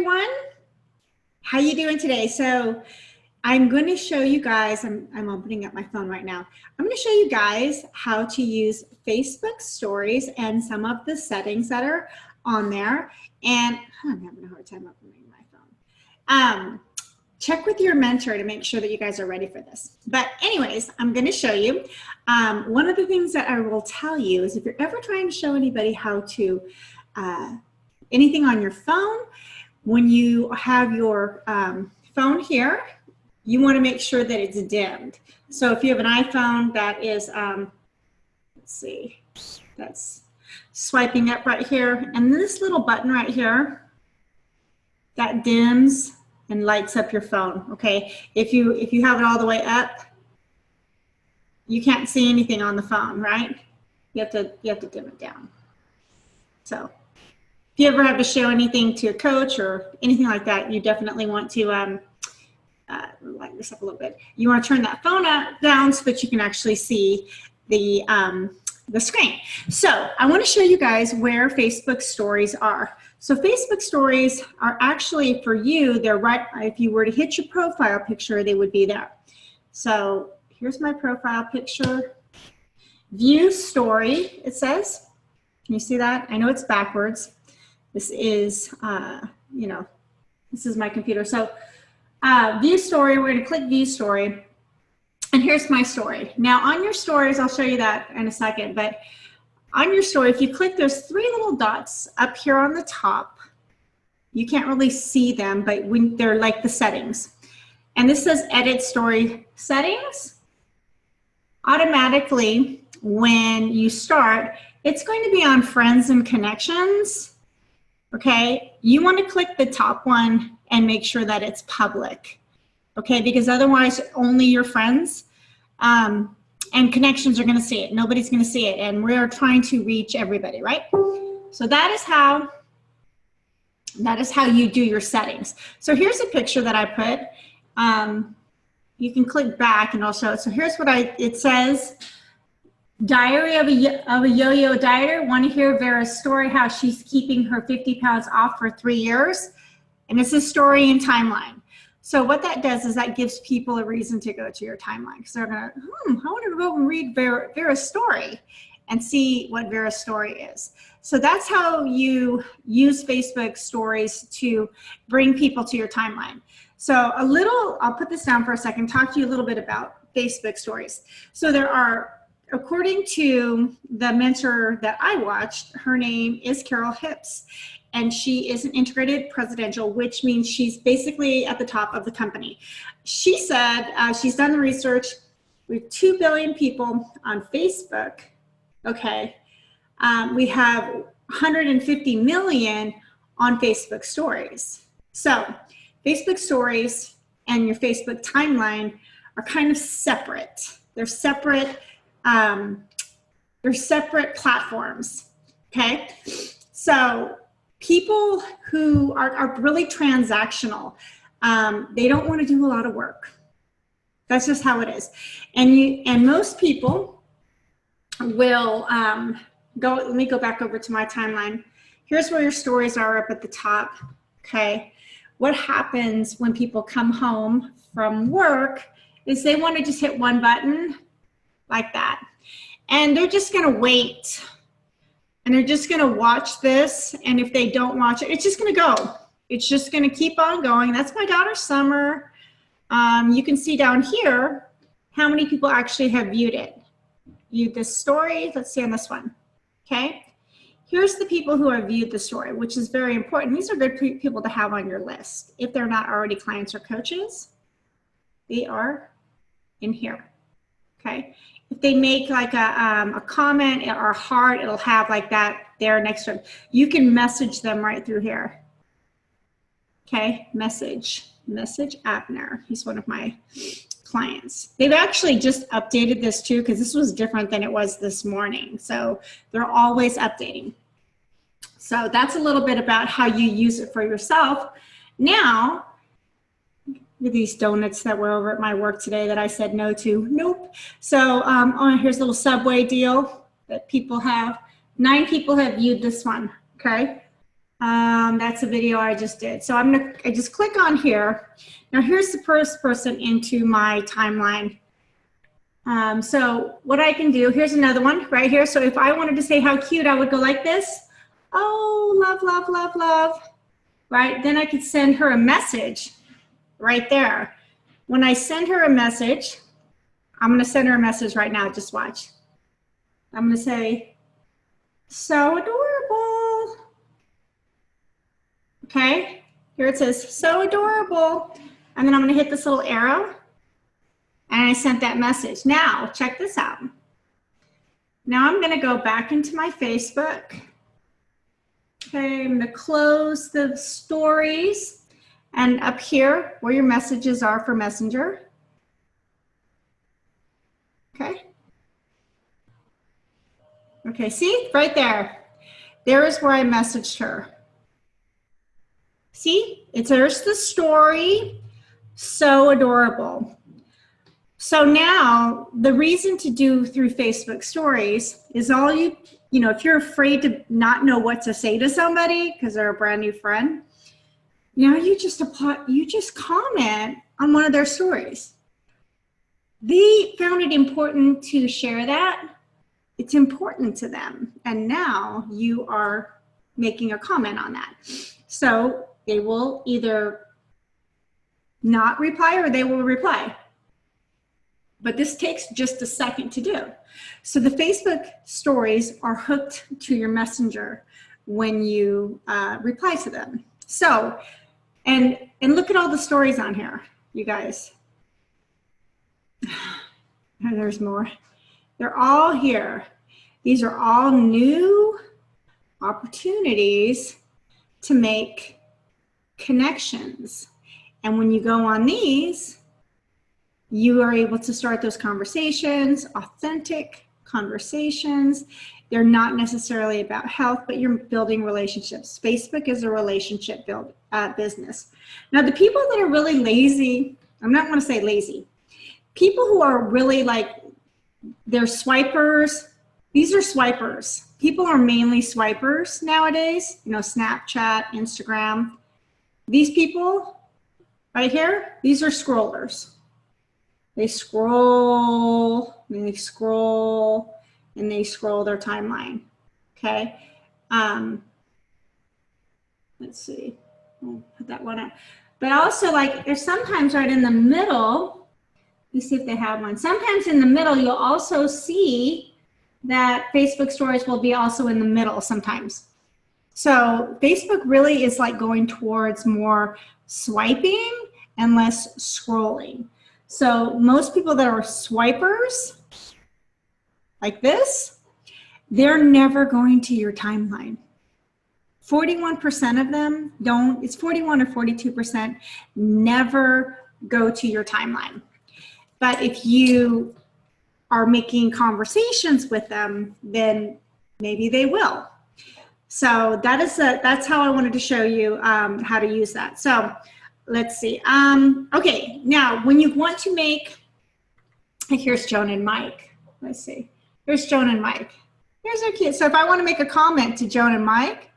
everyone. How you doing today? So I'm going to show you guys, I'm opening up my phone right now. I'm going to show you guys how to use Facebook stories and some of the settings that are on there. And I'm having a hard time opening my phone. Check with your mentor to make sure that you guys are ready for this. But anyways, I'm going to show you. One of the things that I will tell you is if you're ever trying to show anybody how to anything on your phone, when you have your phone here, you want to make sure that it's dimmed. So if you have an iPhone that is, let's see, that's swiping up right here, and this little button right here, that dims and lights up your phone, okay? If you have it all the way up, you can't see anything on the phone, right? You have to dim it down. So if you ever have to show anything to a coach or anything like that, you definitely want to lighten this up a little bit. You want to turn that phone down so that you can actually see the screen. So I want to show you guys where Facebook stories are. So Facebook stories are actually for you, they're right, if you were to hit your profile picture, they would be there. So here's my profile picture. View story, it says. Can you see that? I know it's backwards. This is, this is my computer. So view story, we're gonna click view story. And here's my story. Now on your stories, I'll show you that in a second, but on your story, if you click, there's three little dots up here on the top. You can't really see them, but when they're like the settings. And this says edit story settings. Automatically, when you start, it's going to be on friends and connections. Okay, you want to click the top one and make sure that it's public. Okay, because otherwise only your friends and connections are going to see it. Nobody's going to see it, and we're trying to reach everybody, right? So that is how you do your settings. So here's a picture that I put. You can click back and I'll show it. So here's what it says. Diary of a yo-yo dieter. Want to hear Vera's story, how she's keeping her 50 pounds off for 3 years. And it's a story and timeline. So what that does is that gives people a reason to go to your timeline. Because they're going to, I want to go and read Vera's story and see what Vera's story is. So that's how you use Facebook stories to bring people to your timeline. So I'll put this down for a second, talk to you a little bit about Facebook stories. So there are, according to the mentor that I watched, her name is Carol Hips. And she is an integrated presidential, which means she's basically at the top of the company. She said, she's done the research with 2 billion people on Facebook, okay? We have 150 million on Facebook stories. So Facebook stories and your Facebook timeline are kind of separate. They're separate platforms, okay? So people who are really transactional, they don't want to do a lot of work. That's just how it is. And most people will let me go back over to my timeline. Here's where your stories are up at the top, okay? What happens when people come home from work is they want to just hit one button like that. And they're just going to wait. And they're just going to watch this, and if they don't watch it, it's just going to go. It's just going to keep on going. That's my daughter, Summer. You can see down here how many people actually have viewed it. Viewed this story. Let's see on this one. Okay. Here's the people who have viewed the story, which is very important. These are good people to have on your list. If they're not already clients or coaches, they are in here. Okay. If they make like a comment or a heart, it'll have like that there next to them. You can message them right through here. Okay, message Abner. He's one of my clients. They've actually just updated this too, because this was different than it was this morning. So they're always updating. So that's a little bit about how you use it for yourself. Now, these donuts that were over at my work today that I said no to. Nope. So here's a little Subway deal that people have. 9 people have viewed this one, okay? That's a video I just did. So I just click on here. Now here's the first person into my timeline. So what I can do, here's another one right here. So if I wanted to say how cute, I would go like this. Oh, love, love, love, love. Right? Then I could send her a message right there. When I send her a message, I'm going to send her a message right now. Just watch. I'm going to say, so adorable. Okay, here it says, so adorable. And then I'm going to hit this little arrow. And I sent that message. Now, check this out. Now I'm going to go back into my Facebook. Okay, I'm going to close the stories. And up here, where your messages are for Messenger. Okay. Okay, see? Right there. There is where I messaged her. See? There's the story. So adorable. So now, the reason to do through Facebook stories is if you're afraid to not know what to say to somebody because they're a brand new friend, now you just comment on one of their stories. They found it important to share that. It's important to them. And now you are making a comment on that. So they will either not reply or they will reply. But this takes just a second to do. So the Facebook stories are hooked to your Messenger when you reply to them. So, and look at all the stories on here, you guys. And there's more. They're all here. These are all new opportunities to make connections. And when you go on these, you are able to start those conversations, authentic conversations. They're not necessarily about health, but you're building relationships. Facebook is a relationship business. Now, the people that are really lazy, I'm not going to say lazy, people who are really they're swipers. These are swipers. People are mainly swipers nowadays, Snapchat, Instagram. These people right here, these are scrollers. They scroll, and they scroll, and they scroll their timeline, okay? Let's see, we'll put that one up. But also, there's sometimes right in the middle, let's see if they have one. Sometimes in the middle, you'll also see that Facebook stories will be also in the middle sometimes. So Facebook really is going towards more swiping and less scrolling. So most people that are swipers, like this, they're never going to your timeline. 41% of them don't, it's 41 or 42%, never go to your timeline. But if you are making conversations with them, then maybe they will. So that's how I wanted to show you how to use that. So let's see. Okay, now when you want to make, here's Joan and Mike. Let's see. Here's Joan and Mike. Here's their kids. So if I want to make a comment to Joan and Mike,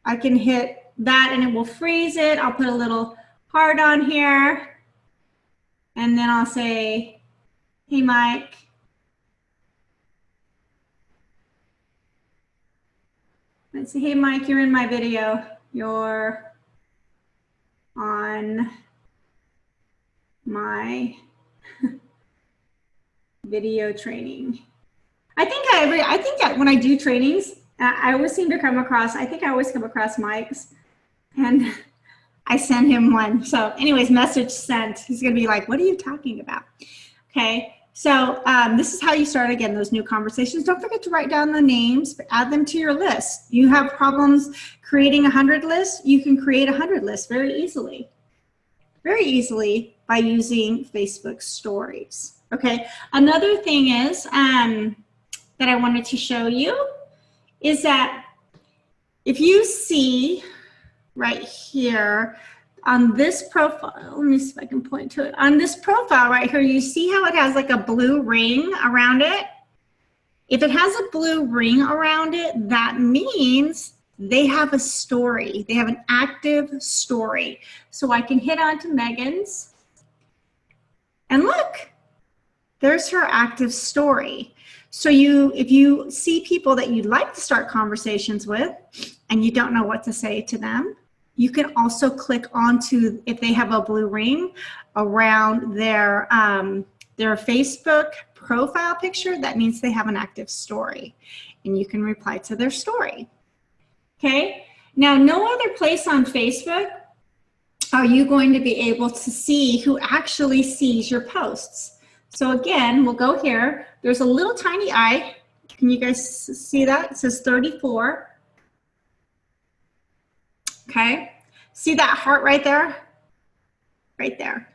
I can hit that and it will freeze it. I'll put a little heart on here. And then I'll say, hey, Mike. Let's see. Hey, Mike, you're in my video. You're on my video training. I think that when I do trainings, I always seem to come across, I think I always come across Mike's, and I send him one. So anyways, message sent. He's going to be like, what are you talking about? Okay. So this is how you start, again, those new conversations. Don't forget to write down the names, but add them to your list. You have problems creating 100 lists, you can create 100 lists very easily by using Facebook stories. Okay. Another thing is that I wanted to show you is that if you see right here on this profile, let me see if I can point to it. On this profile right here, you see how it has like a blue ring around it? If it has a blue ring around it, that means they have a story. They have an active story. So I can hit on to Megan's, and look, there's her active story. So if you see people that you'd like to start conversations with and you don't know what to say to them, you can also click onto, if they have a blue ring around their Facebook profile picture, that means they have an active story, and you can reply to their story. Okay, now no other place on Facebook are you going to be able to see who actually sees your posts. So again, we'll go here. There's a little tiny eye. Can you guys see that? It says 34. Okay, see that heart right there? Right there.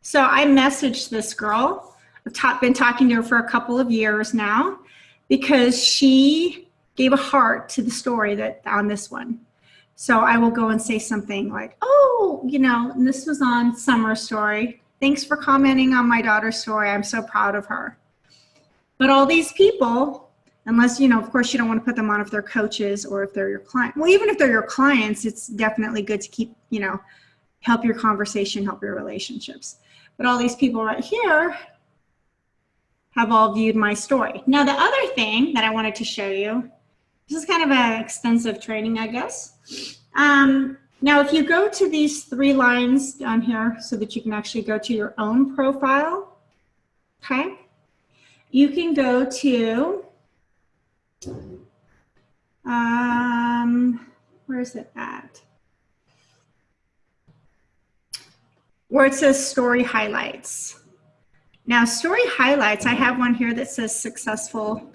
So I messaged this girl. I've been talking to her for a couple of years now because she gave a heart to the story that on this one. So I will go and say something like, oh, you know, and this was on Summer's story. Thanks for commenting on my daughter's story. I'm so proud of her. But all these people, unless, you know, of course you don't want to put them on if they're coaches or if they're your client. Well, even if they're your clients, it's definitely good to keep, you know, help your conversation, help your relationships. But all these people right here have all viewed my story. Now, the other thing that I wanted to show you, this is kind of an extensive training, I guess. Now, if you go to these 3 lines down here so that you can actually go to your own profile, okay, you can go to, where is it at? Where it says story highlights. Now, story highlights, I have one here that says successful.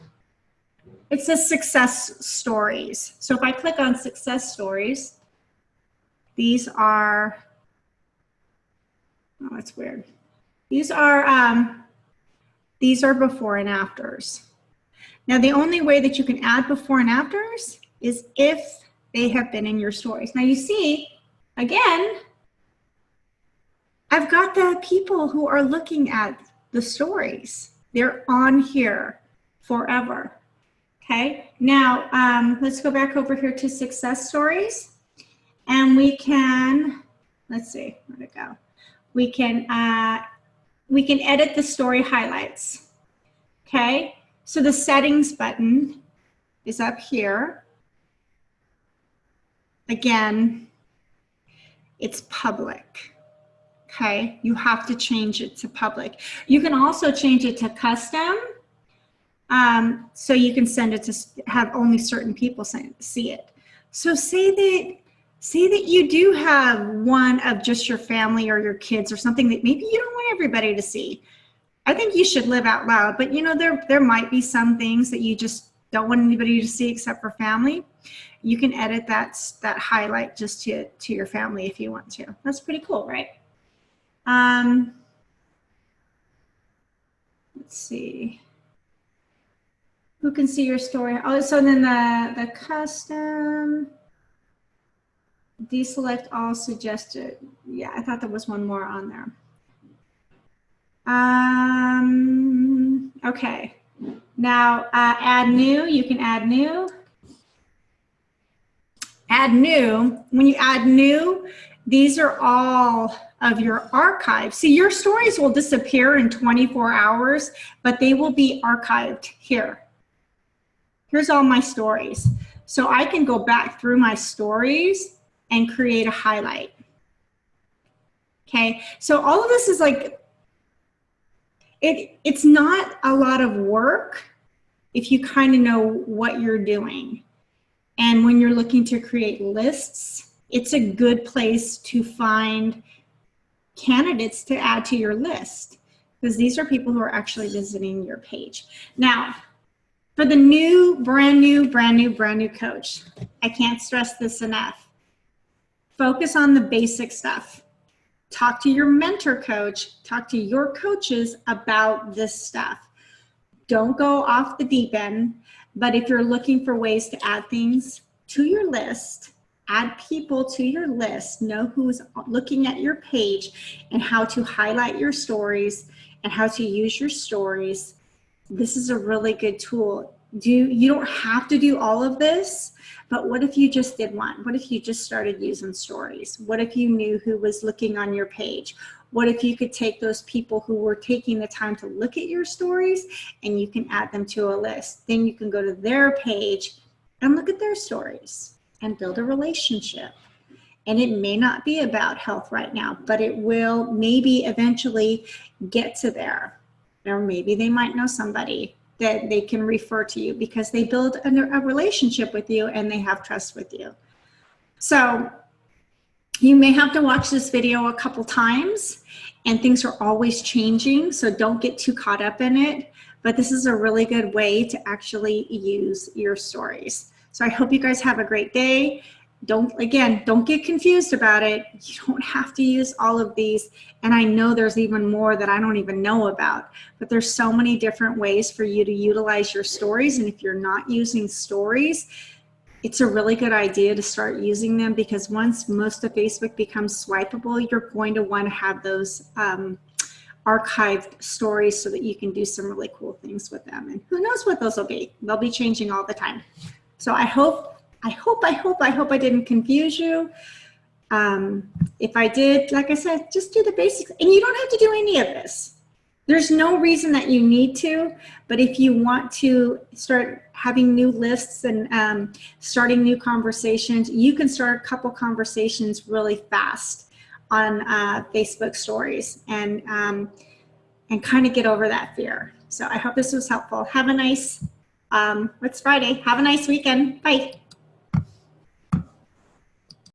It says success stories. So if I click on success stories, these are, oh, that's weird. These are before and afters. Now, the only way that you can add before and afters is if they have been in your stories. Now, you see, again, I've got the people who are looking at the stories. They're on here forever. Okay, now let's go back over here to success stories, and we can, let's see, where'd it go? We can edit the story highlights. Okay, so the settings button is up here. Again, it's public. Okay, you have to change it to public. You can also change it to custom. So you can send it to have only certain people see it. So say that you do have one of just your family or your kids or something that maybe you don't want everybody to see. I think you should live out loud, but you know, there might be some things that you just don't want anybody to see except for family. You can edit that highlight just to your family if you want to. That's pretty cool, right? Let's see. Who can see your story? Oh, so then the custom, deselect all suggested. Yeah, I thought there was one more on there. Okay. Now, add new, you can add new. Add new, when you add new, these are all of your archives. See, your stories will disappear in 24 hours, but they will be archived here. Here's all my stories. So I can go back through my stories and create a highlight. Okay, so all of this is like, it's not a lot of work if you kind of know what you're doing. And when you're looking to create lists, it's a good place to find candidates to add to your list, because these are people who are actually visiting your page. Now, for the new, brand new coach, I can't stress this enough. Focus on the basic stuff. Talk to your mentor coach, talk to your coaches about this stuff. Don't go off the deep end, but if you're looking for ways to add things to your list, add people to your list, know who's looking at your page and how to highlight your stories and how to use your stories, this is a really good tool. You don't have to do all of this, but what if you just did one? What if you just started using stories? What if you knew who was looking on your page? What if you could take those people who were taking the time to look at your stories and you can add them to a list? Then you can go to their page and look at their stories and build a relationship. And it may not be about health right now, but it will maybe eventually get to there. Or maybe they might know somebody that they can refer to you because they build a relationship with you and they have trust with you. So you may have to watch this video a couple times, and things are always changing, so don't get too caught up in it. But this is a really good way to actually use your stories. So I hope you guys have a great day. Don't get confused about it. You don't have to use all of these. And I know there's even more that I don't even know about, but there's so many different ways for you to utilize your stories. And if you're not using stories, it's a really good idea to start using them, because once most of Facebook becomes swipeable, you're going to want to have those archived stories so that you can do some really cool things with them. And who knows what those will be. They'll be changing all the time. So I hope I didn't confuse you. If I did, like I said, just do the basics. And you don't have to do any of this. There's no reason that you need to, but if you want to start having new lists and starting new conversations, you can start a couple conversations really fast on Facebook stories and kind of get over that fear. So I hope this was helpful. Have a nice, it's Friday. Have a nice weekend. Bye.